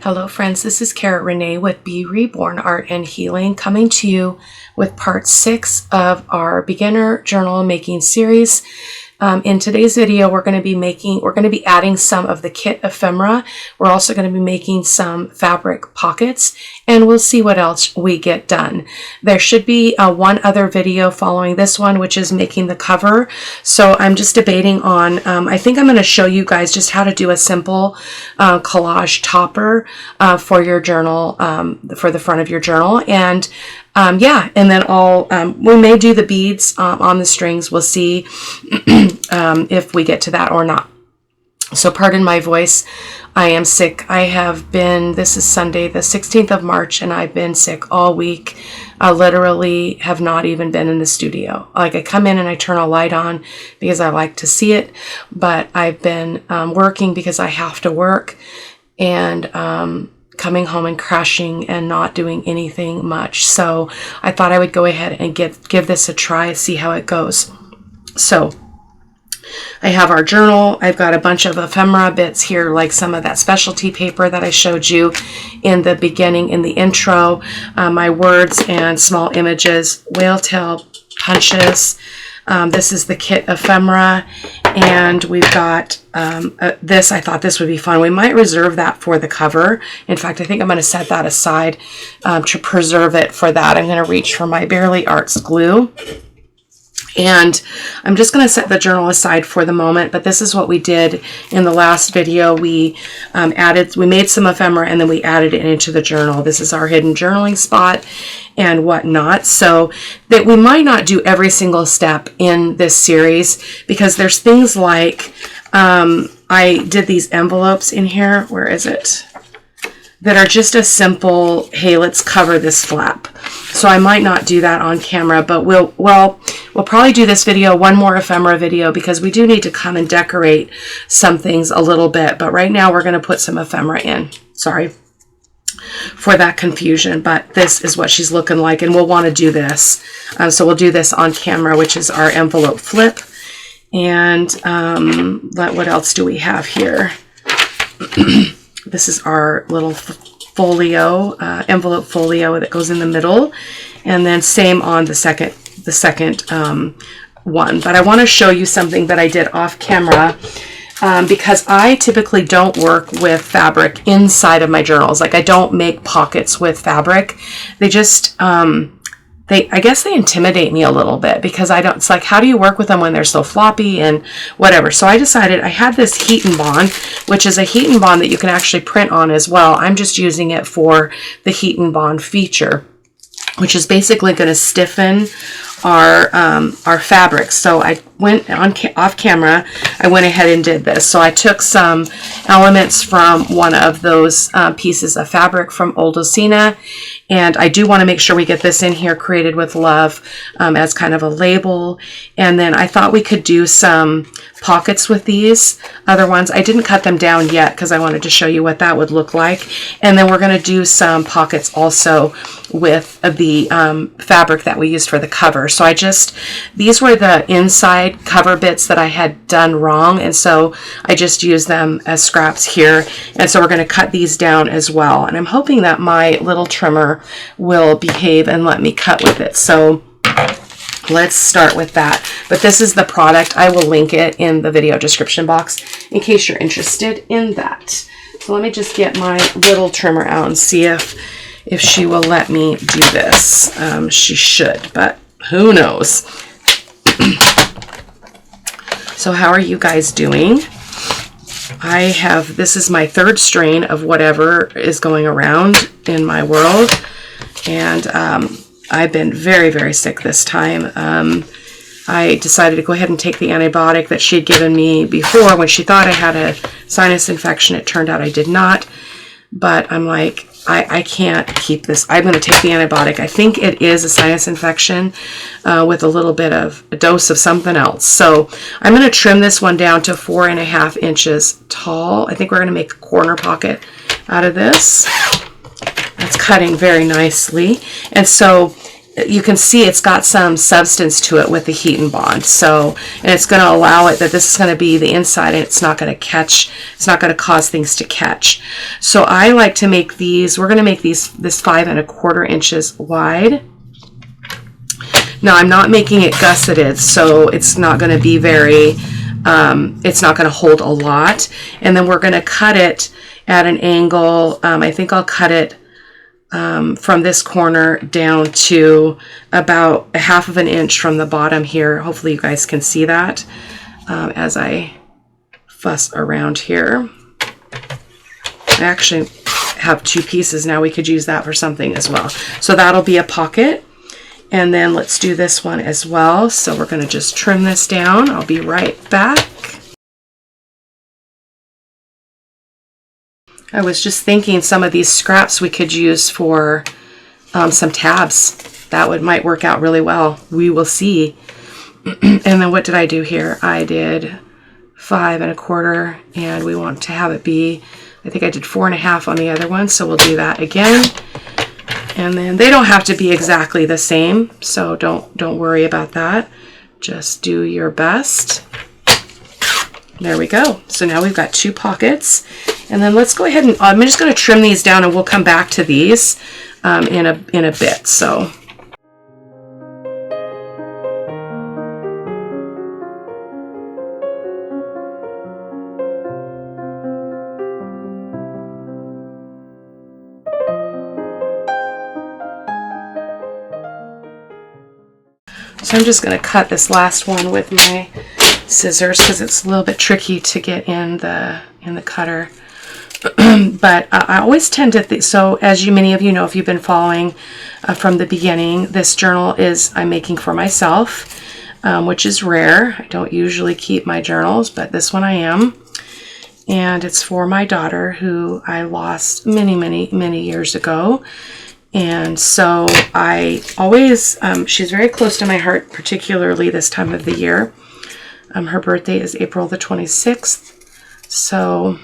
Hello friends, this is Cara-Renee with B.Reborn Art and Healing, coming to you with part 6 of our beginner journal making series. In today's video, we're going to be adding some of the kit ephemera. We're also going to be making some fabric pockets, and we'll see what else we get done. There should be one other video following this one, which is making the cover. So I'm just debating on, I think I'm going to show you guys just how to do a simple collage topper for your journal, for the front of your journal. And yeah, and then we may do the beads on the strings. We'll see if we get to that or not. So pardon my voice. I am sick. This is Sunday, the 16th of March, and I've been sick all week. I literally have not even been in the studio. Like, I come in and I turn a light on because I like to see it, but I've been working because I have to work, and coming home and crashing and not doing anything much. So I thought I would go ahead and give this a try, see how it goes. So I have our journal. I've got a bunch of ephemera bits here, like some of that specialty paper that I showed you in the beginning, in the intro, my words and small images, whale tail punches. This is the kit ephemera, and we've got this. I thought this would be fun. We might reserve that for the cover. In fact, I think I'm going to set that aside to preserve it for that. I'm going to reach for my Bearly Arts glue. And I'm just going to set the journal aside for the moment, but this is what we did in the last video. We made some ephemera and then we added it into the journal. This is our hidden journaling spot and whatnot. So that we might not do every single step in this series, because there's things like, I did these envelopes in here. Where is it? That are just a simple, hey, let's cover this flap. So I might not do that on camera, but we'll probably do this video, one more ephemera video, because we do need to come and decorate some things a little bit. But right now we're going to put some ephemera in. Sorry for that confusion, but this is what she's looking like, and we'll want to do this. So we'll do this on camera, which is our envelope flip. And what else do we have here? This is our little folio, envelope folio that goes in the middle, and then same on the second one. But I want to show you something that I did off camera, because I typically don't work with fabric inside of my journals. Like, I don't make pockets with fabric. They just I guess they intimidate me a little bit, because it's like, how do you work with them when they're so floppy and whatever? So I decided, I had this Heat and Bond, which is a Heat and Bond that you can actually print on as well. I'm just using it for the Heat and Bond feature, which is basically going to stiffen our fabric. So I went off camera, I went ahead and did this. So I took some elements from one of those pieces of fabric from Old Osina, and I do want to make sure we get this in here, created with love, as kind of a label. And then I thought we could do some pockets with these other ones. I didn't cut them down yet because I wanted to show you what that would look like. And then we're going to do some pockets also with the fabric that we used for the cover. So these were the inside cover bits that I had done wrong, and so I just used them as scraps here. And so we're going to cut these down as well. And I'm hoping that my little trimmer will behave and let me cut with it. So let's start with that. But this is the product. I will link it in the video description box in case you're interested in that. So let me just get my little trimmer out and see if she will let me do this. She should, but who knows? So how are you guys doing? This is my third strain of whatever is going around in my world. And I've been very, very sick this time. I decided to go ahead and take the antibiotic that she had given me before when she thought I had a sinus infection. It turned out I did not. But I'm like, I can't keep this. I'm going to take the antibiotic. I think it is a sinus infection with a little bit of a dose of something else. So I'm going to trim this one down to 4.5 inches tall. I think we're going to make a corner pocket out of this. That's cutting very nicely. And so you can see it's got some substance to it with the heat and bond. So, and it's going to allow it that this is going to be the inside, and it's not going to catch, it's not going to cause things to catch. So I like to make these, we're going to make these this 5 1/4 inches wide. Now I'm not making it gusseted, so it's not going to be very, it's not going to hold a lot. And then we're going to cut it at an angle. I think I'll cut it from this corner down to about 1/2 inch from the bottom here. Hopefully you guys can see that as I fuss around here. I actually have 2 pieces now. We could use that for something as well. So that'll be a pocket. And then let's do this one as well. So we're going to just trim this down. I'll be right back. I was just thinking some of these scraps we could use for some tabs. That might work out really well. We will see. And then what did I do here? I did 5 1/4, and we want to have it be, I think I did 4 1/2 on the other one. So we'll do that again. And then they don't have to be exactly the same, so don't worry about that. Just do your best. There we go. So now we've got 2 pockets. And then let's go ahead and, I'm just going to trim these down, and we'll come back to these in a bit. So I'm just going to cut this last one with my scissors because it's a little bit tricky to get in the cutter. But I always tend to so as many of you know, if you've been following from the beginning, this journal I'm making for myself, which is rare. I don't usually keep my journals, but this one I am. And it's for my daughter, who I lost many years ago. And so I always, she's very close to my heart, particularly this time of the year. Her birthday is April the 26th. So,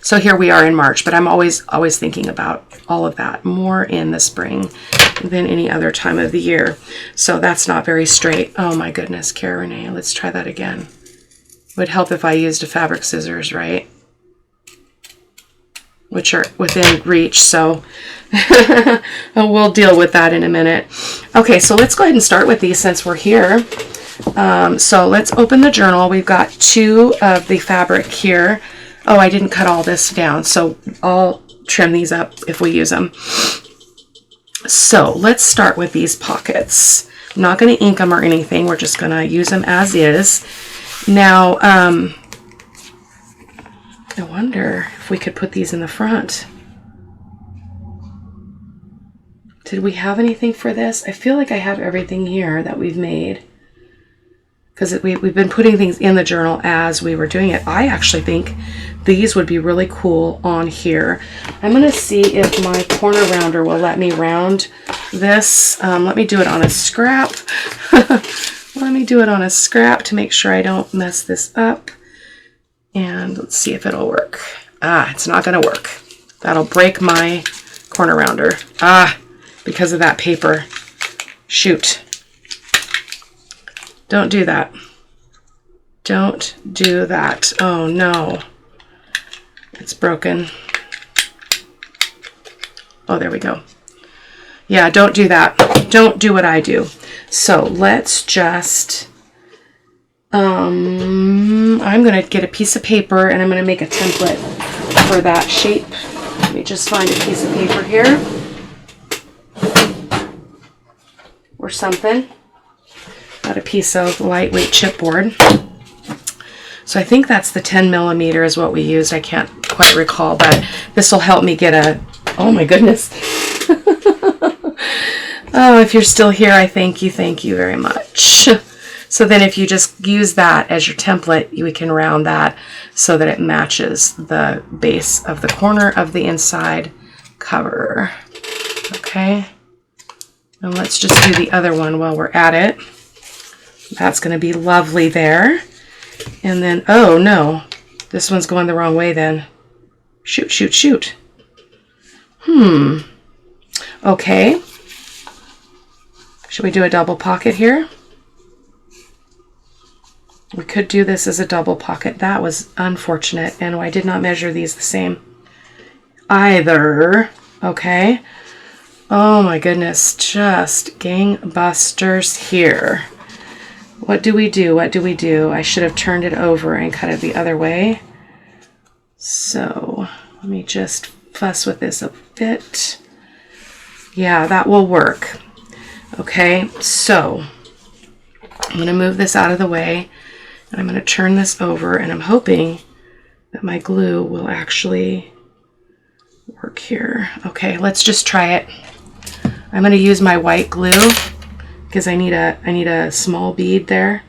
so here we are in March, but I'm always thinking about all of that more in the spring than any other time of the year. So that's not very straight. Oh my goodness, Cara-Renee, let's try that again. Would help if I used a fabric scissors, right? Which are within reach, so we'll deal with that in a minute. Okay, so let's go ahead and start with these since we're here. So let's open the journal. We've got 2 of the fabric here. Oh, I didn't cut all this down, so I'll trim these up if we use them. So let's start with these pockets. I'm not going to ink them or anything. We're just going to use them as is. Now, I wonder if we could put these in the front. Did we have anything for this? I feel like I have everything here that we've made, because we've been putting things in the journal as we were doing it. I actually think these would be really cool on here. I'm going to see if my corner rounder will let me round this. Let me do it on a scrap. Let me do it on a scrap to make sure I don't mess this up. And let's see if it'll work. Ah, it's not going to work. That'll break my corner rounder. Ah, because of that paper. Shoot. Don't do that. Don't do that. Oh no. It's broken. Oh, there we go. Yeah, don't do that. Don't do what I do. So let's just, I'm going to get a piece of paper and I'm going to make a template for that shape. Let me just find a piece of paper here or something. Got a piece of lightweight chipboard. So I think that's the 10 millimeter is what we used. I can't quite recall, but this will help me get a, oh my goodness. Oh, if you're still here, I thank you very much. So then if you just use that as your template, we can round that so that it matches the base of the corner of the inside cover. Okay. And let's just do the other one while we're at it. That's going to be lovely there. And then, oh no, this one's going the wrong way then. Shoot, shoot, shoot. Okay. Should we do a double pocket here? We could do this as a double pocket. That was unfortunate, and I did not measure these the same either. Okay. Oh my goodness, just gangbusters here. What do we do? What do we do? I should have turned it over and cut it the other way. So let me just fuss with this a bit. Yeah, that will work. Okay, so I'm going to move this out of the way, and I'm going to turn this over, and I'm hoping that my glue will actually work here. Okay, let's just try it. I'm going to use my white glue because I need a small bead there.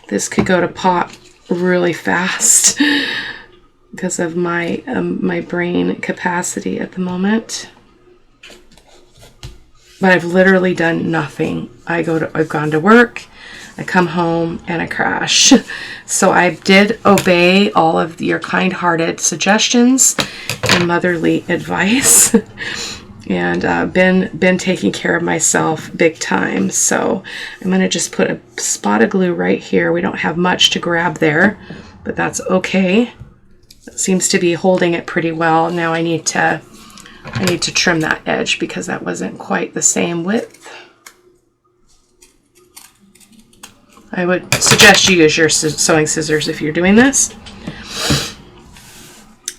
This could go to pop really fast because of my my brain capacity at the moment. But I've literally done nothing. I've gone to work, I come home, and I crash. So I did obey all of your kind-hearted suggestions and motherly advice, and been taking care of myself big time. So I'm going to just put a spot of glue right here. We don't have much to grab there, but that's okay. It seems to be holding it pretty well. Now I need to trim that edge because that wasn't quite the same width. I would suggest you use your sewing scissors if you're doing this.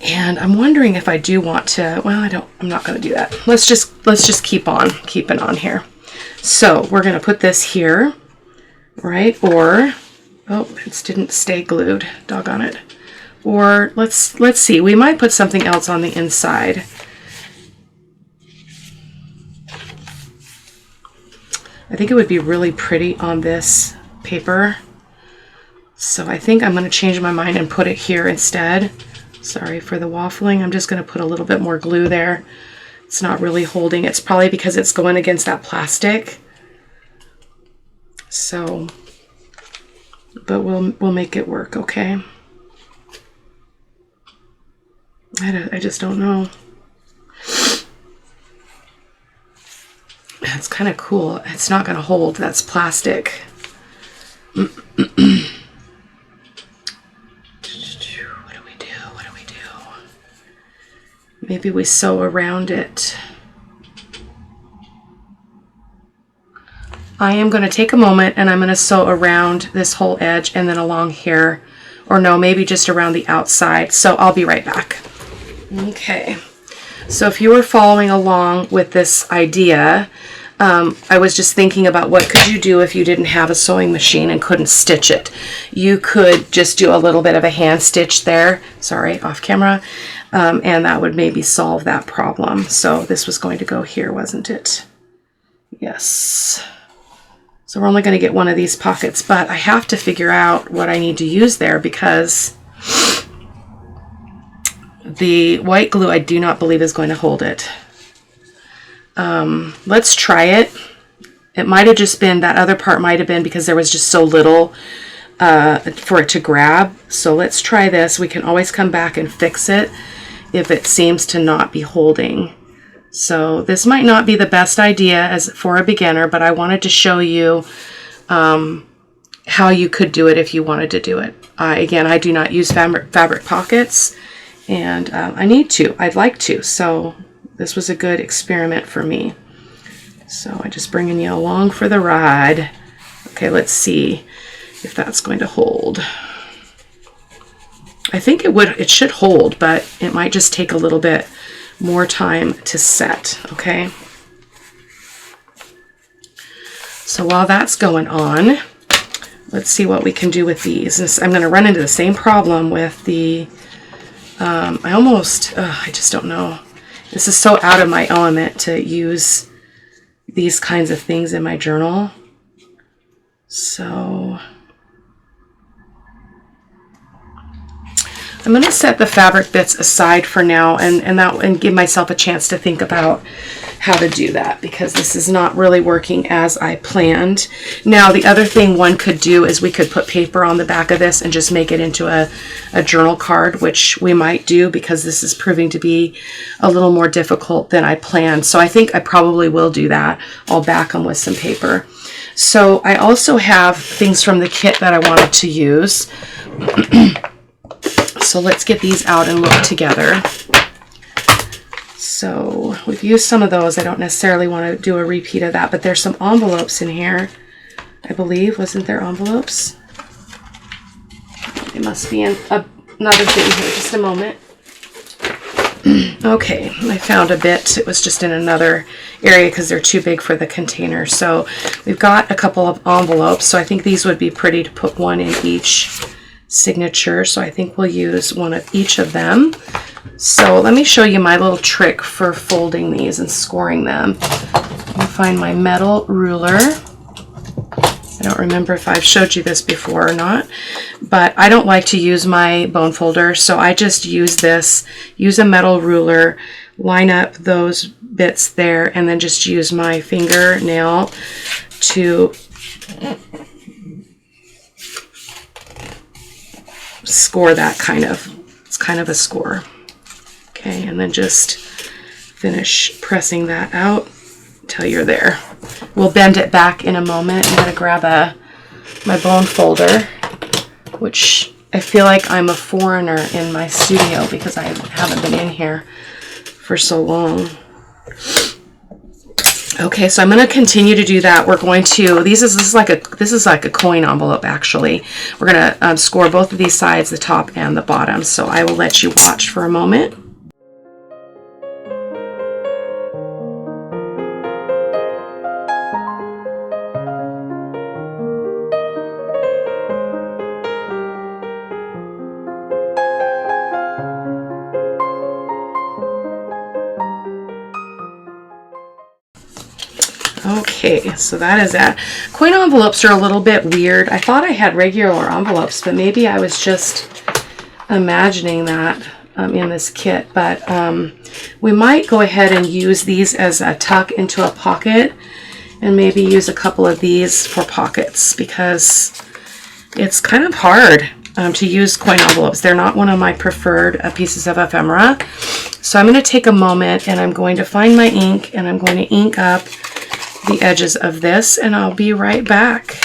And I'm wondering if I do want to, well, I'm not going to do that. Let's just keep keeping on here. So we're going to put this here, right? Or, oh, it didn't stay glued, doggone it. Or let's see, we might put something else on the inside. I think it would be really pretty on this paper. So I think I'm going to change my mind and put it here instead. Sorry for the waffling. I'm just going to put a little bit more glue there. It's not really holding. It's probably because it's going against that plastic. So, but we'll make it work, okay? I just don't know. It's kind of cool. It's not going to hold. That's plastic. What do we do? What do we do? Maybe we sew around it. I am going to take a moment and I'm going to sew around this whole edge and then along here. Or no, maybe just around the outside. So I'll be right back. Okay. So if you were following along with this idea, I was just thinking about what could you do if you didn't have a sewing machine and couldn't stitch it. You could just do a little bit of a hand stitch there, sorry, off camera, and that would maybe solve that problem. So this was going to go here, wasn't it? Yes. So we're only going to get one of these pockets, but I have to figure out what I need to use there because the white glue I do not believe is going to hold it. Let's try it. It might have just been, that other part might have been because there was just so little for it to grab. So let's try this. We can always come back and fix it if it seems to not be holding. So this might not be the best idea as for a beginner, but I wanted to show you how you could do it if you wanted to do it. Again, I do not use fabric pockets, and I need to. I'd like to. So this was a good experiment for me. So I'm just bringing you along for the ride. Okay, let's see if that's going to hold. I think it should hold, but it might just take a little bit more time to set, okay? So while that's going on, let's see what we can do with these. I'm going to run into the same problem with the, I just don't know. This is so out of my element to use these kinds of things in my journal. So I'm going to set the fabric bits aside for now and give myself a chance to think about how to do that, because this is not really working as I planned. Now, the other thing one could do is we could put paper on the back of this and just make it into a journal card, which we might do because this is proving to be a little more difficult than I planned. So I think I probably will do that. I'll back them with some paper. So I also have things from the kit that I wanted to use. So let's get these out and look together. So we've used some of those. I don't necessarily want to do a repeat of that, but there's some envelopes in here, I believe. Wasn't there envelopes? They must be in another thing here. Just a moment. Okay, I found a bit. It was just in another area because they're too big for the container. So we've got a couple of envelopes. So I think these would be pretty to put one in each signature. So I think we'll use one of each of them. So let me show you my little trick for folding these and scoring them. I'll find my metal ruler. I don't remember if I've showed you this before or not, but I don't like to use my bone folder, so I just use this, use a metal ruler, line up those bits there, and then just use my fingernail to score that kind of. It's kind of a score. Okay, and then just finish pressing that out until you're there. We'll bend it back in a moment. I'm going to grab my bone folder, which I feel like I'm a foreigner in my studio because I haven't been in here for so long. Okay, so I'm going to continue to do that. We're going to, this is like a coin envelope actually. We're going to score both of these sides, the top and the bottom. So I will let you watch for a moment. Okay, so that is that. Coin envelopes are a little bit weird. I thought I had regular envelopes, but maybe I was just imagining that in this kit. But we might go ahead and use these as a tuck into a pocket, and maybe use a couple of these for pockets, because it's kind of hard to use coin envelopes. They're not one of my preferred pieces of ephemera. So I'm going to take a moment and I'm going to find my ink, and I'm going to ink up the edges of this, and I'll be right back.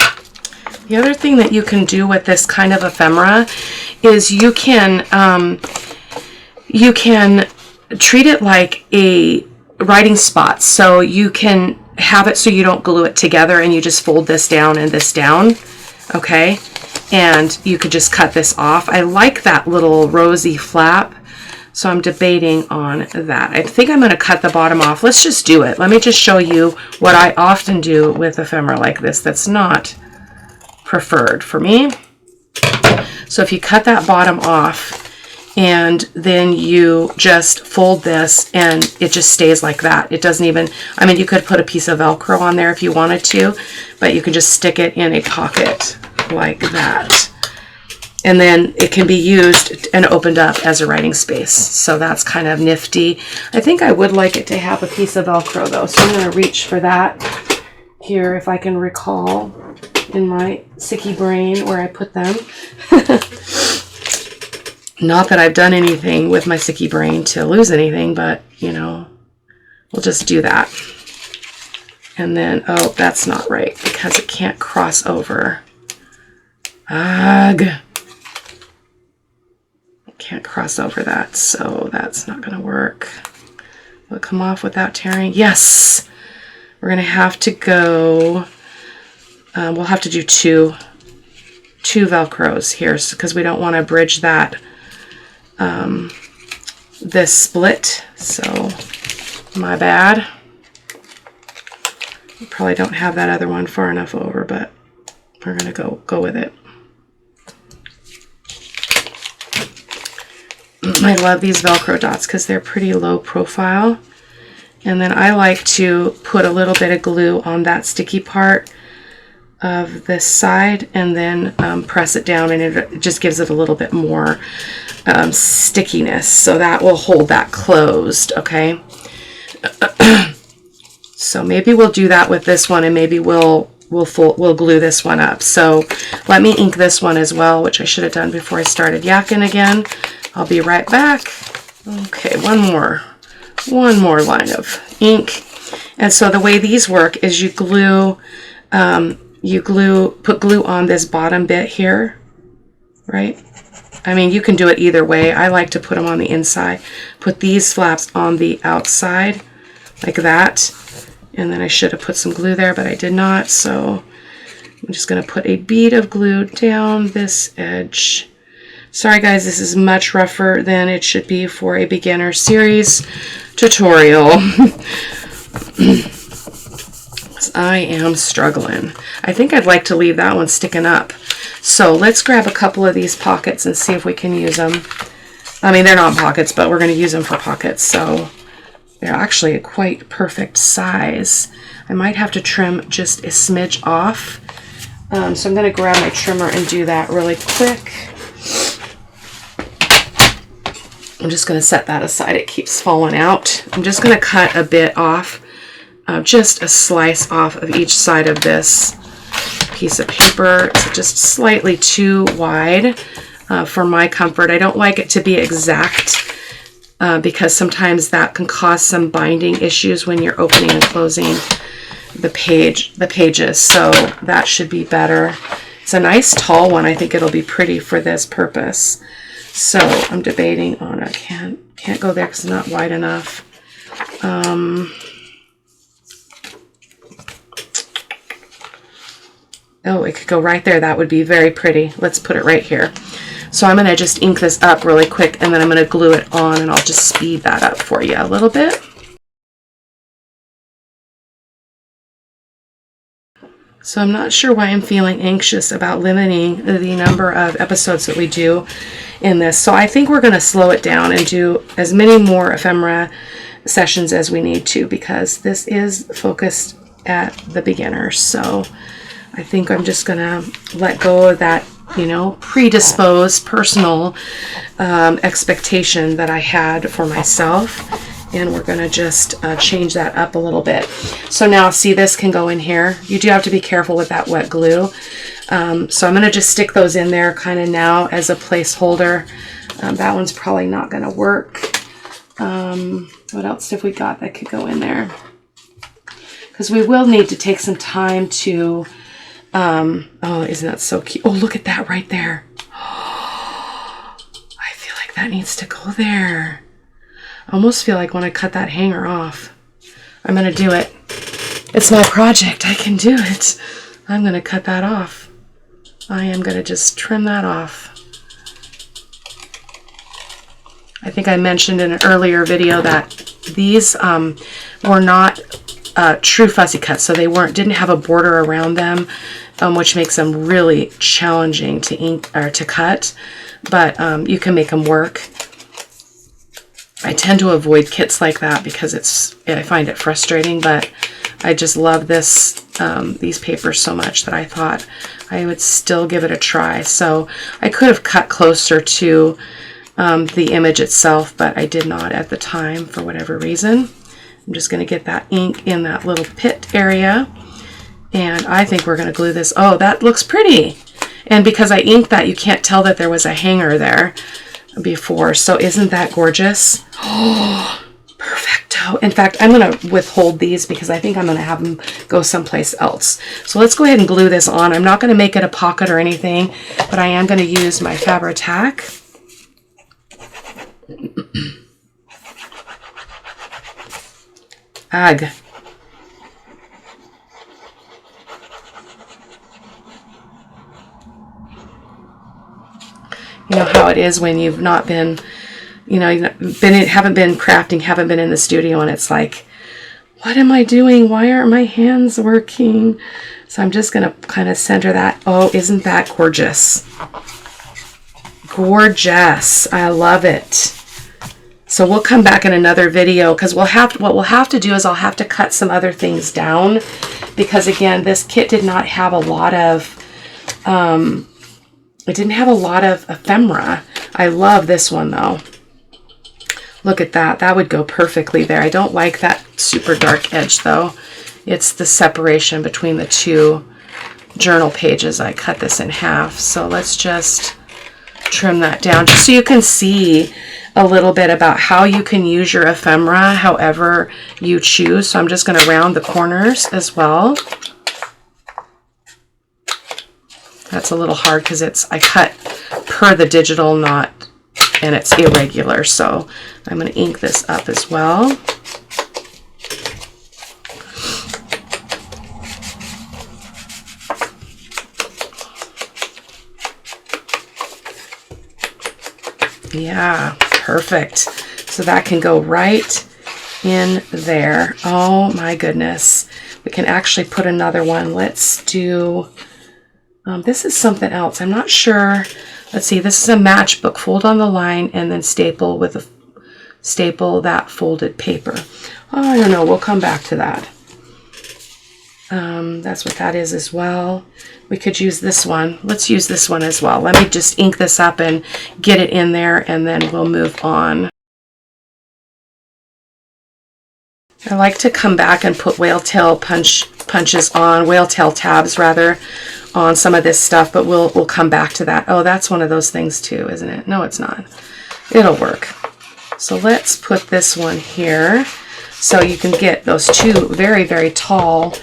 The other thing that you can do with this kind of ephemera is you can treat it like a writing spot. So you can have it so you don't glue it together, and you just fold this down and this down, okay? And you could just cut this off. I like that little rosy flap. So I'm debating on that. I think I'm going to cut the bottom off. Let's just do it. Let me just show you what I often do with ephemera like this that's not preferred for me. So if you cut that bottom off and then you just fold this and it just stays like that. It doesn't even, I mean, you could put a piece of Velcro on there if you wanted to, but you can just stick it in a pocket like that. And then it can be used and opened up as a writing space. So that's kind of nifty. I think I would like it to have a piece of Velcro though. So I'm going to reach for that here if I can recall in my sicky brain where I put them. Not that I've done anything with my sicky brain to lose anything, but you know, we'll just do that. And then, oh, that's not right because it can't cross over. Ugh. Can't cross over that, so that's not going to work. Will it come off without tearing? Yes! We're going to have to go, we'll have to do two Velcros here because we don't want to bridge that, this split, so my bad. We probably don't have that other one far enough over, but we're going to go with it. I love these Velcro dots because they're pretty low profile. And then I like to put a little bit of glue on that sticky part of this side and then press it down, and it just gives it a little bit more stickiness, so that will hold that closed. Okay. So maybe we'll do that with this one, and maybe we'll glue this one up. So let me ink this one as well, which I should have done before I started yakking again. I'll be right back. Okay, one more line of ink. And so the way these work is you glue, put glue on this bottom bit here, right? I mean, you can do it either way. I like to put them on the inside. Put these flaps on the outside, like that. And then I should have put some glue there, but I did not. So I'm just going to put a bead of glue down this edge. Sorry guys, this is much rougher than it should be for a beginner series tutorial. I am struggling. I think I'd like to leave that one sticking up. So let's grab a couple of these pockets and see if we can use them. I mean, they're not pockets, but we're going to use them for pockets. So they're actually a quite perfect size. I might have to trim just a smidge off. So I'm going to grab my trimmer and do that really quick. I'm just going to set that aside. It keeps falling out. I'm just going to cut a bit off, just a slice off of each side of this piece of paper. It's just slightly too wide for my comfort. I don't like it to be exact because sometimes that can cause some binding issues when you're opening and closing the pages. So that should be better. It's a nice tall one. I think it'll be pretty for this purpose. So I'm debating on, I can't go there because it's not wide enough. Oh, it could go right there. That would be very pretty. Let's put it right here. So I'm going to just ink this up really quick, and then I'm going to glue it on, and I'll just speed that up for you a little bit. So I'm not sure why I'm feeling anxious about limiting the number of episodes that we do in this. So I think we're going to slow it down and do as many more ephemera sessions as we need to, because this is focused at the beginners. So I think I'm just going to let go of that, you know, predisposed personal expectation that I had for myself. And we're going to just change that up a little bit. So now, see, this can go in here. You do have to be careful with that wet glue. So I'm going to just stick those in there kind of now as a placeholder. That one's probably not going to work. What else have we got that could go in there? Because we will need to take some time to... oh, isn't that so cute? Oh, look at that right there. I feel like that needs to go there. I almost feel like when I cut that hanger off, I'm going to do it. It's my project. I can do it. I'm going to cut that off. I am going to just trim that off. I think I mentioned in an earlier video that these were not true fussy cuts, so they didn't have a border around them, which makes them really challenging to ink or to cut. But you can make them work. I tend to avoid kits like that because I find it frustrating, but I just love these papers so much that I thought I would still give it a try. So I could have cut closer to the image itself, but I did not at the time for whatever reason. I'm just going to get that ink in that little pit area, and I think we're going to glue this. Oh, that looks pretty. And because I inked that, you can't tell that there was a hanger there before. So isn't that gorgeous? Oh, perfecto. In fact, I'm going to withhold these because I think I'm going to have them go someplace else. So let's go ahead and glue this on. I'm not going to make it a pocket or anything, but I am going to use my Fabri-Tac. Ugh. You know how it is when you've not been, haven't been crafting, haven't been in the studio, and it's like, what am I doing? Why aren't my hands working? So I'm just going to kind of center that. Oh, isn't that gorgeous? Gorgeous. I love it. So we'll come back in another video because what we'll have to do is I'll have to cut some other things down, because again, this kit did not have a lot of, it didn't have a lot of ephemera. I love this one though. Look at that. That would go perfectly there. I don't like that super dark edge though. It's the separation between the two journal pages. I cut this in half. So let's just trim that down just so you can see a little bit about how you can use your ephemera however you choose. So I'm just going to round the corners as well. That's a little hard because I cut per the digital, not, and it's irregular. So I'm going to ink this up as well. Yeah, perfect. So that can go right in there. Oh my goodness. We can actually put another one. Let's do, this is something else. I'm not sure. Let's see, this is a matchbook. Fold on the line and then staple with a staple that folded paper. Oh, I don't know. We'll come back to that. That's what that is as well. We could use this one. Let's use this one as well. Let me just ink this up and get it in there, and then we'll move on. I like to come back and put whale tail punches on, whale tail tabs rather, on some of this stuff, but we'll come back to that. Oh, that's one of those things too, isn't it? No, it's not. It'll work. So let's put this one here so you can get those two very, very tall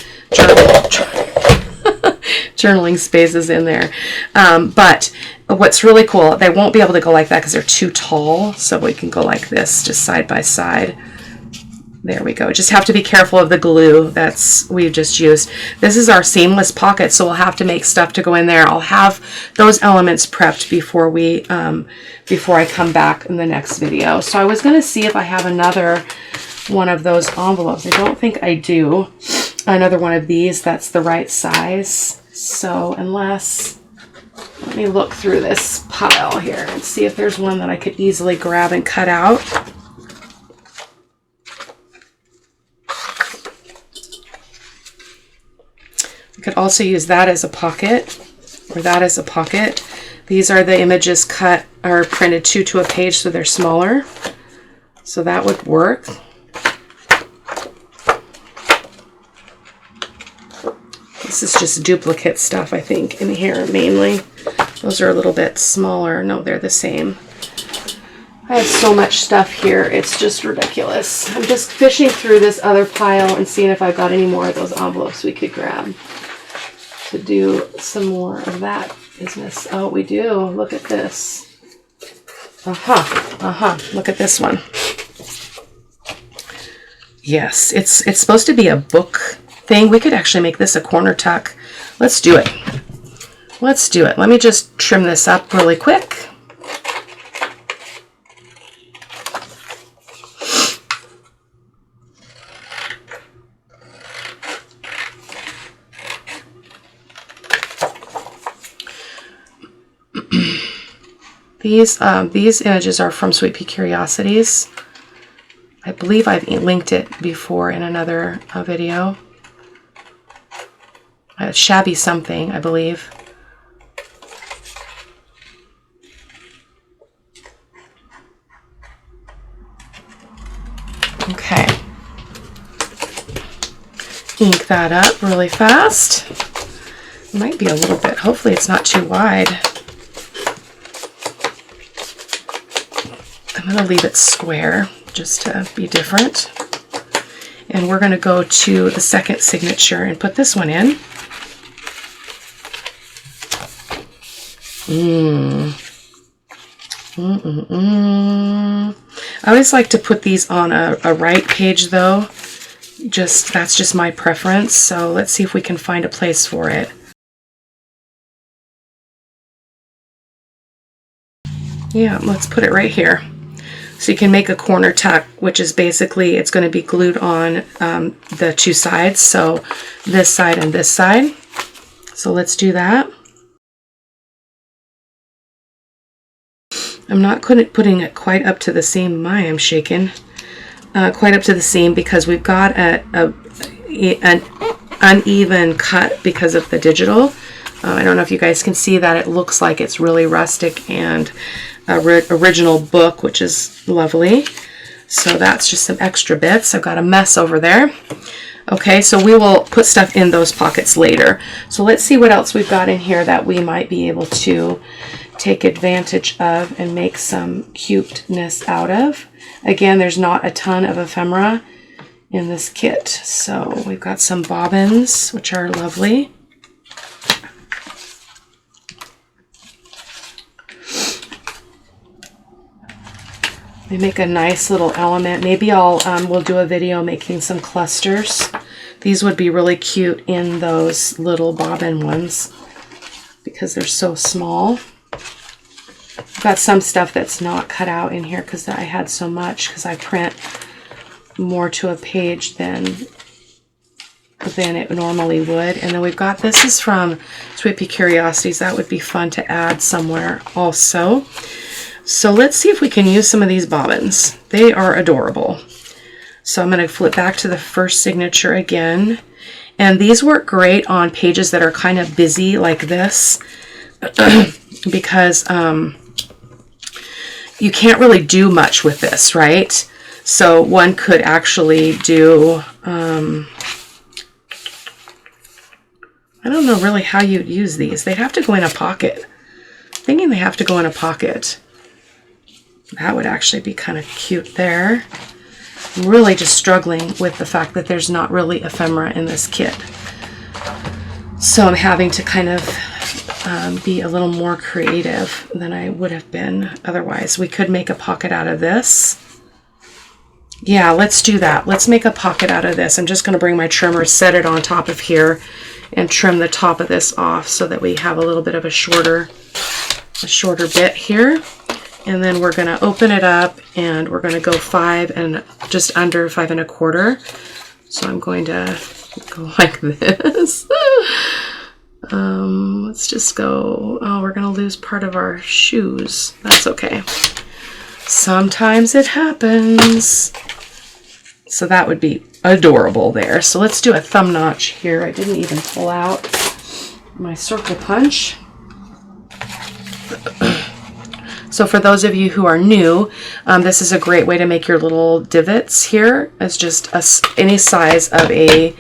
journaling spaces in there. But what's really cool, they won't be able to go like that because they're too tall. So we can go like this, just side by side. There we go. Just have to be careful of the glue we've just used. This is our seamless pocket, so we'll have to make stuff to go in there. I'll have those elements prepped before I come back in the next video. So I was going to see if I have another one of those envelopes. I don't think I do. Another one of these that's the right size. So let me look through this pile here and see if there's one that I could easily grab and cut out. I could also use that as a pocket, or that as a pocket. These are the images cut or printed to a page, so they're smaller. So that would work. This is just duplicate stuff, I think, in here mainly. Those are a little bit smaller. No, they're the same. I have so much stuff here. It's just ridiculous. I'm just fishing through this other pile and seeing if I've got any more of those envelopes we could grab to do some more of that business. Oh, we do. Look at this. Look at this one. Yes, it's supposed to be a book thing. We could actually make this a corner tuck. Let's do it. Let's do it. Let me just trim this up really quick. These images are from Sweet Pea Curiosities. I believe I've linked it before in another video. Shabby something, I believe. Okay. Ink that up really fast. It might be a little bit. Hopefully it's not too wide. I'm going to leave it square just to be different. And we're going to go to the second signature and put this one in. I always like to put these on a right page though. That's just my preference. So let's see if we can find a place for it. Yeah, let's put it right here. So you can make a corner tuck, which is basically, it's going to be glued on the two sides. So this side and this side. So let's do that. I'm not putting it quite up to the seam. I'm shaking. Quite up to the seam because we've got an uneven cut because of the digital. I don't know if you guys can see that. It looks like it's really rustic and original book, which is lovely. So that's just some extra bits. I've got a mess over there. Okay, so we will put stuff in those pockets later. So let's see what else we've got in here that we might be able to take advantage of and make some cuteness out of. Again, there's not a ton of ephemera in this kit. So we've got some bobbins, which are lovely. They make a nice little element. Maybe we'll do a video making some clusters. These would be really cute in those little bobbin ones because they're so small. I've got some stuff that's not cut out in here because I had so much, because I print more to a page than it normally would. And then we've got, this is from Sweet Pea Curiosities. That would be fun to add somewhere also. So let's see if we can use some of these bobbins. They are adorable. So I'm going to flip back to the first signature again. And these work great on pages that are kind of busy like this because you can't really do much with this, right? So one could actually do, I don't know really how you'd use these. They have to go in a pocket. I'm thinking they have to go in a pocket. That would actually be kind of cute there. I'm really just struggling with the fact that there's not really ephemera in this kit. So I'm having to kind of be a little more creative than I would have been otherwise. We could make a pocket out of this. Yeah, let's do that. Let's make a pocket out of this. I'm just going to bring my trimmer, set it on top of here, and trim the top of this off so that we have a little bit of a shorter bit here. And then we're going to open it up and we're going to go 5 and just under 5 1/4. So I'm going to go like this. Let's just go, oh, we're going to lose part of our shoes. That's okay. Sometimes it happens. So that would be adorable there. So let's do a thumb notch here. I didn't even pull out my circle punch. So for those of you who are new, this is a great way to make your little divots here. It's just any size of a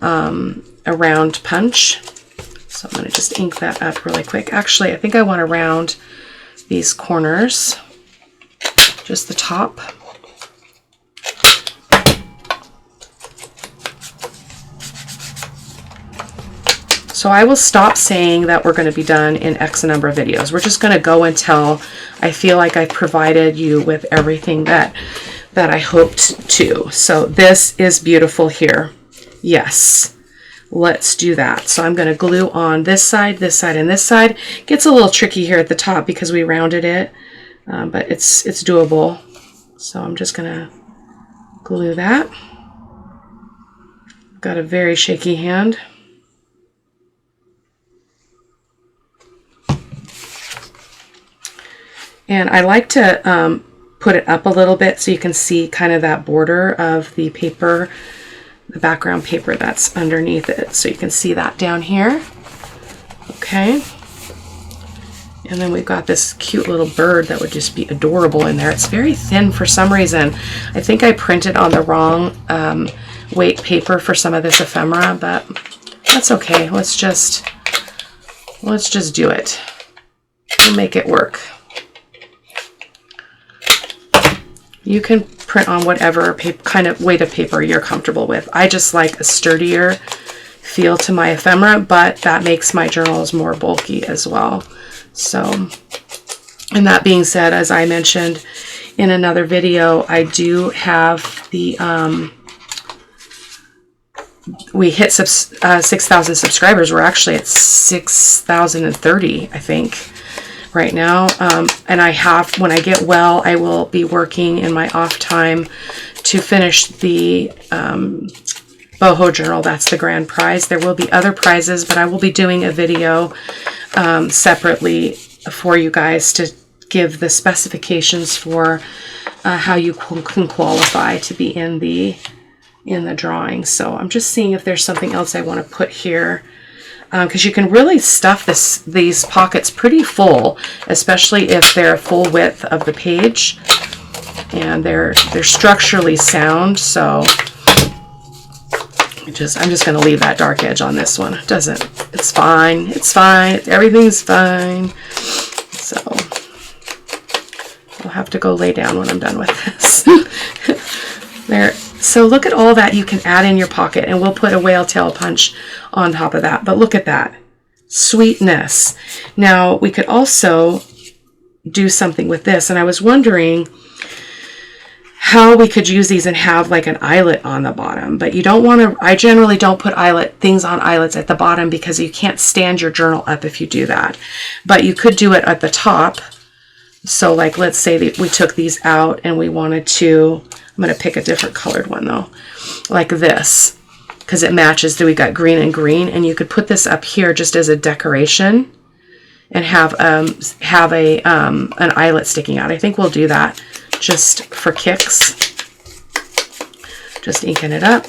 round punch. So I'm going to just ink that up really quick. Actually, I think I want to round these corners, just the top. So I will stop saying that we're going to be done in X number of videos. We're just going to go until I feel like I've provided you with everything that I hoped to. So this is beautiful here. Yes, let's do that. So I'm going to glue on this side, and this side. Gets a little tricky here at the top because we rounded it, but it's doable. So I'm just going to glue that. Got a very shaky hand. And I like to put it up a little bit so you can see kind of that border of the paper, the background paper that's underneath it. So you can see that down here. Okay. And then we've got this cute little bird that would just be adorable in there. It's very thin for some reason. I think I printed on the wrong weight paper for some of this ephemera, but that's okay. Let's just do it. We'll make it work. You can print on whatever kind of weight of paper you're comfortable with. I just like a sturdier feel to my ephemera, but that makes my journals more bulky as well. So, and that being said, as I mentioned in another video, I do have the, we hit 6,000 subscribers. We're actually at 6,030, I think, right now. And I have, when I get well, I will be working in my off time to finish the boho journal. That's the grand prize. There will be other prizes, but I will be doing a video separately for you guys to give the specifications for how you can qualify to be in the drawing. So I'm just seeing if there's something else I want to put here, because you can really stuff these pockets pretty full, especially if they're full width of the page and they're structurally sound. So I'm just going to leave that dark edge on this one. It's fine. It's fine. Everything's fine. So I'll have to go lay down when I'm done with this. There. So look at all that you can add in your pocket, and we'll put a whale tail punch on top of that. But look at that sweetness. Now we could also do something with this, and I was wondering how we could use these and have like an eyelet on the bottom. But you don't want to, I generally don't put things on eyelets at the bottom because you can't stand your journal up if you do that. But you could do it at the top. So like, let's say that we took these out and we wanted to, I'm going to pick a different colored one though, like this, because it matches. We got green and green, and you could put this up here just as a decoration and have an eyelet sticking out. I think we'll do that just for kicks. Just inking it up,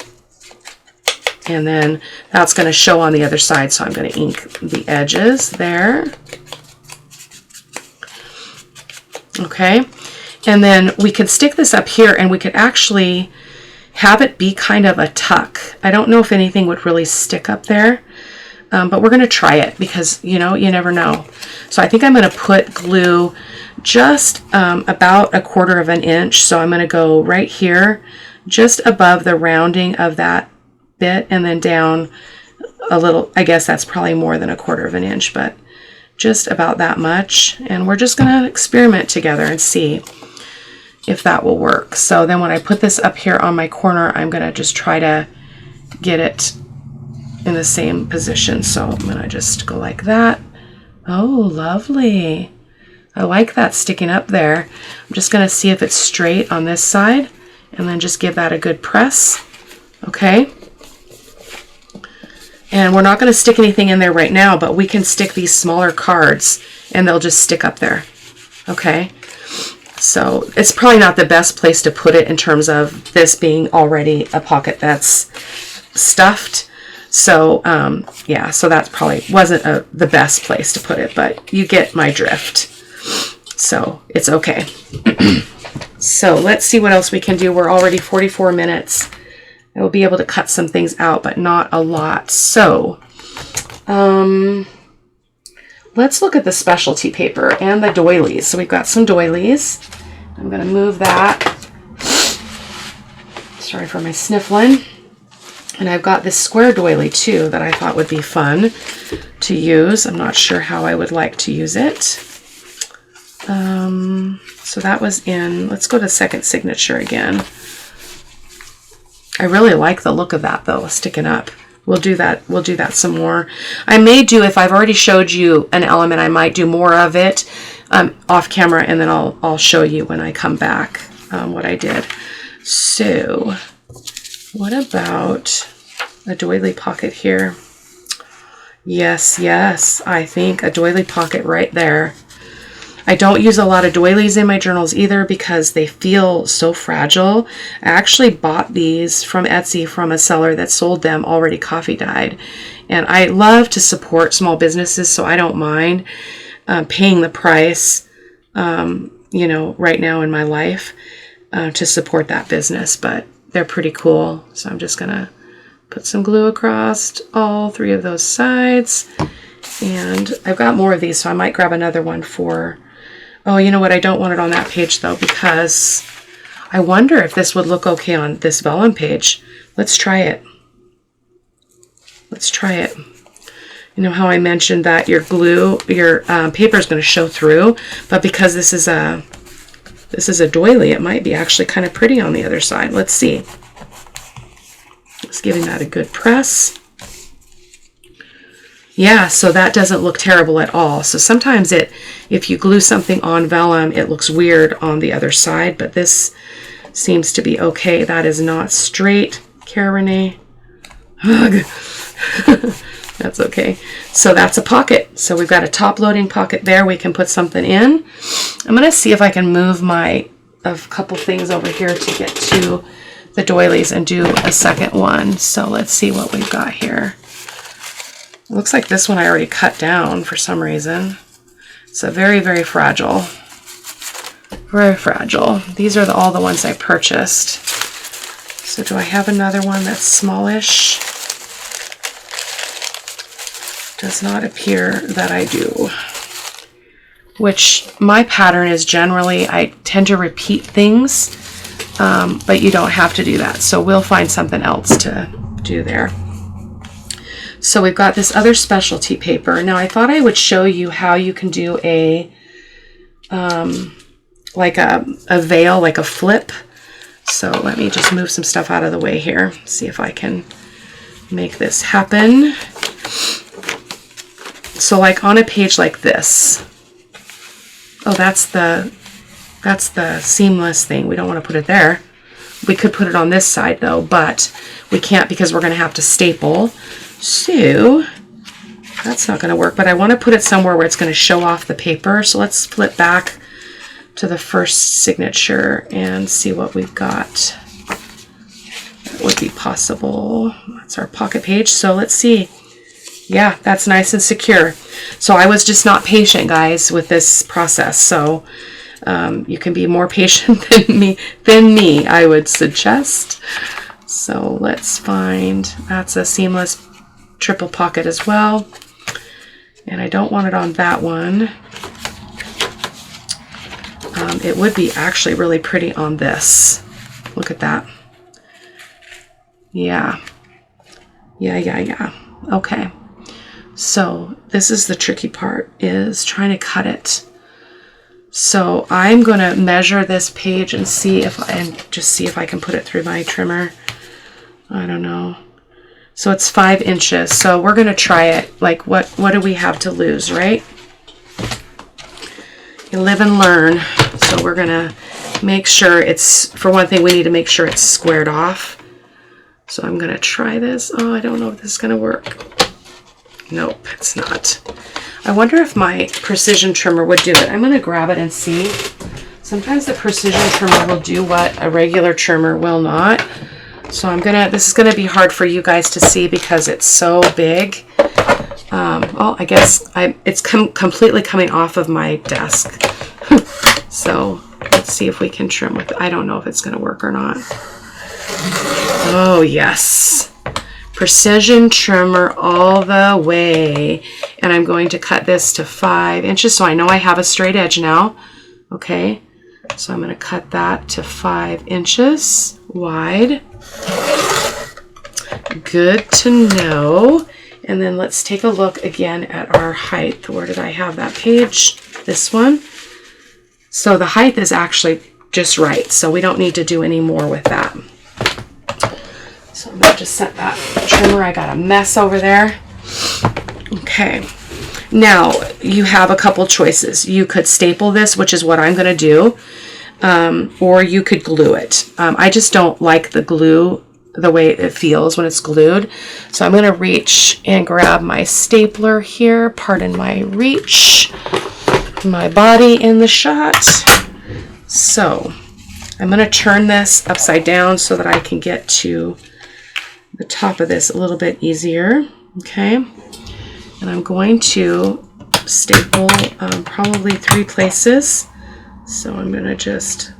and then that's going to show on the other side. So I'm going to ink the edges there. Okay. And then we could stick this up here, and we could actually have it be kind of a tuck. I don't know if anything would really stick up there, but we're going to try it because, you know, you never know. So I think I'm going to put glue just about 1/4 of an inch. So I'm going to go right here, just above the rounding of that bit, and then down a little. I guess that's probably more than 1/4 of an inch, but just about that much. And we're just going to experiment together and see if that will work. So then when I put this up here on my corner, I'm going to just try to get it in the same position. So I'm going to just go like that. Oh, lovely. I like that sticking up there. I'm just going to see if it's straight on this side, and then just give that a good press. Okay. And we're not going to stick anything in there right now, but we can stick these smaller cards and they'll just stick up there. Okay. So it's probably not the best place to put it in terms of this being already a pocket that's stuffed. So yeah, so that probably wasn't the best place to put it, but you get my drift. So it's okay. So let's see what else we can do. We're already 44 minutes. I will be able to cut some things out, but not a lot. So let's look at the specialty paper and the doilies. So we've got some doilies. I'm going to move that. Sorry for my sniffling. And I've got this square doily too that I thought would be fun to use. I'm not sure how I would like to use it. So that was in, let's go to second signature again. I really like the look of that though, sticking up. We'll do that some more. I may do, if I've already showed you an element, I might do more of it off camera, and then I'll show you when I come back what I did. So what about a doily pocket here? Yes, I think a doily pocket right there. I don't use a lot of doilies in my journals either because they feel so fragile. I actually bought these from Etsy from a seller that sold them already coffee dyed. And I love to support small businesses, so I don't mind paying the price, you know, right now in my life to support that business. But they're pretty cool. So I'm just going to put some glue across all 3 of those sides. And I've got more of these, so I might grab another one for... Oh, you know what? I don't want it on that page though, because I wonder if this would look okay on this vellum page. Let's try it. Let's try it. You know how I mentioned that your glue, your paper is going to show through, but because this is a doily, it might be actually kind of pretty on the other side. Let's see. Just giving that a good press. Yeah, so that doesn't look terrible at all. So sometimes if you glue something on vellum, it looks weird on the other side, but this seems to be okay. That is not straight. Cara-Renee. Hug. That's okay. So that's a pocket. So we've got a top loading pocket there. We can put something in. I'm going to see if I can move a couple things over here to get to the doilies and do a second one. So let's see what we've got here. It looks like this one I already cut down for some reason. It's a very, very fragile. Very fragile. These are all the ones I purchased. So do I have another one that's smallish? Does not appear that I do. Which my pattern is generally, I tend to repeat things, but you don't have to do that. So we'll find something else to do there. So we've got this other specialty paper. Now I thought I would show you how you can do a like a veil, like a flip. So let me just move some stuff out of the way here. See if I can make this happen. So like on a page like this. Oh, that's the seamless thing. We don't want to put it there. We could put it on this side though, but we can't because we're going to have to staple. So that's not going to work, but I want to put it somewhere where it's going to show off the paper. So let's flip back to the first signature and see what we've got. That would be possible. That's our pocket page. So let's see. Yeah, that's nice and secure. So I was just not patient, guys, with this process. So you can be more patient than me, I would suggest. So let's find, that's a seamless triple pocket as well. And I don't want it on that one. It would be actually really pretty on this. Look at that. Yeah. Yeah. Okay. So this is the tricky part, is trying to cut it. So I'm going to measure this page and see if I can put it through my trimmer. I don't know. So it's 5 inches. So we're going to try it. Like what do we have to lose, right? You live and learn. So we're going to make sure it's, for one thing, we need to make sure it's squared off. So I'm going to try this. Oh, I don't know if this is going to work. Nope, it's not. I wonder if my precision trimmer would do it. I'm going to grab it and see. Sometimes the precision trimmer will do what a regular trimmer will not. So this is going to be hard for you guys to see because it's so big. Well, I guess it's completely coming off of my desk. So let's see if we can trim with it. I don't know if it's going to work or not. Oh, yes. Precision trimmer all the way. And I'm going to cut this to 5 inches. So I know I have a straight edge now. Okay. So I'm going to cut that to 5 inches wide. Good to know. And then let's take a look again at our height. Where did I have that page? This one. So the height is actually just right. So we don't need to do any more with that. So I'm going to just set that trimmer. I got a mess over there. Okay. Now you have a couple choices. You could staple this, which is what I'm going to do. Or you could glue it. I just don't like the glue, the way it feels when it's glued. So I'm going to reach and grab my stapler here. Pardon my reach. My body in the shot. So I'm going to turn this upside down so that I can get to the top of this a little bit easier. Okay. And I'm going to staple probably 3 places. So I'm going to just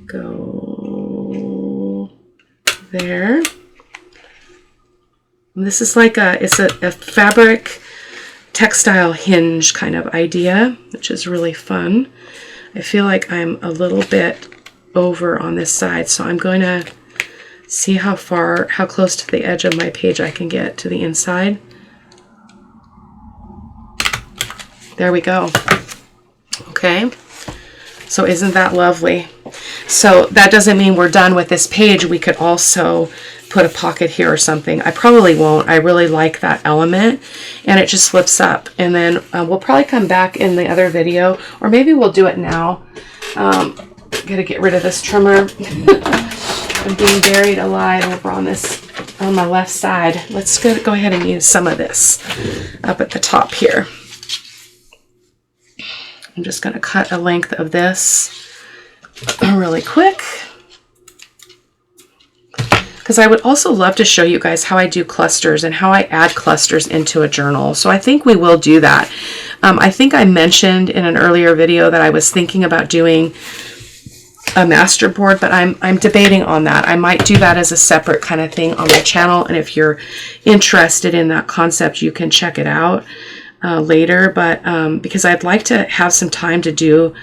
go there. And this is like it's a fabric textile hinge kind of idea, which is really fun. I feel like I'm a little bit over on this side, so I'm going to see how close to the edge of my page I can get to the inside. There we go. Okay. So isn't that lovely? So that doesn't mean we're done with this page. We could also put a pocket here or something. I probably won't. I really like that element, and it just flips up. And then we'll probably come back in the other video, or maybe we'll do it now. Gotta get rid of this trimmer. I'm being buried alive over on my left side. Let's go ahead and use some of this up at the top here. I'm just going to cut a length of this really quick, because I would also love to show you guys how I do clusters and how I add clusters into a journal. So I think we will do that. I think I mentioned in an earlier video that I was thinking about doing a master board, but I'm debating on that. I might do that as a separate kind of thing on my channel, and if you're interested in that concept, you can check it out later. But because I'd like to have some time to do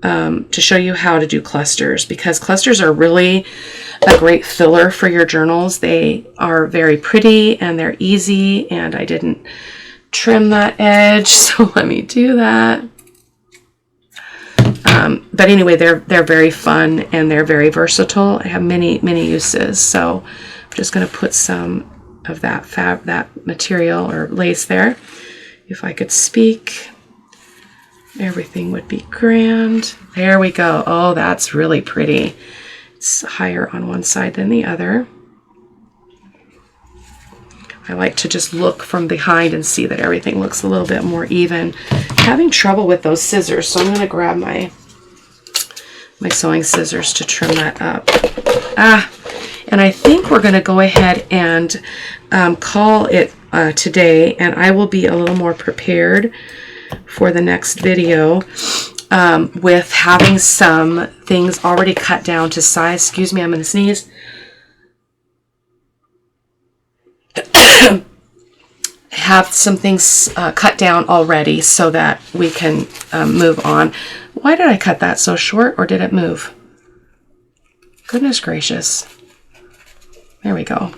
to show you how to do clusters, because clusters are really a great filler for your journals. They are very pretty and they're easy, and I didn't trim that edge, so let me do that. But anyway, they're very fun and they're very versatile. I have many uses. So I'm just going to put some of that material or lace there. If I could speak, everything would be grand. There we go. Oh, that's really pretty. It's higher on one side than the other. I like to just look from behind and see that everything looks a little bit more even. Having trouble with those scissors, so I'm going to grab my sewing scissors to trim that up. And I think we're going to go ahead and call it today, and I will be a little more prepared for the next video with having some things already cut down to size. Excuse me, I'm going to sneeze. Have some things cut down already so that we can move on. Why did I cut that so short, or did it move? Goodness gracious. There we go.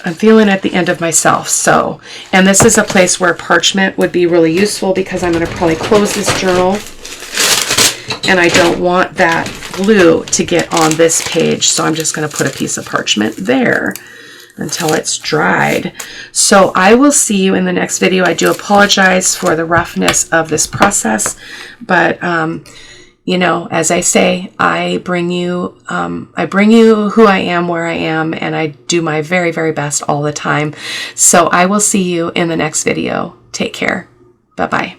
I'm feeling at the end of myself. So, and this is a place where parchment would be really useful, because I'm going to probably close this journal and I don't want that glue to get on this page. So I'm just going to put a piece of parchment there until it's dried. So I will see you in the next video. I do apologize for the roughness of this process, but you know, as I say, I bring you who I am, where I am, and I do my very best all the time. So I will see you in the next video. Take care. Bye-bye.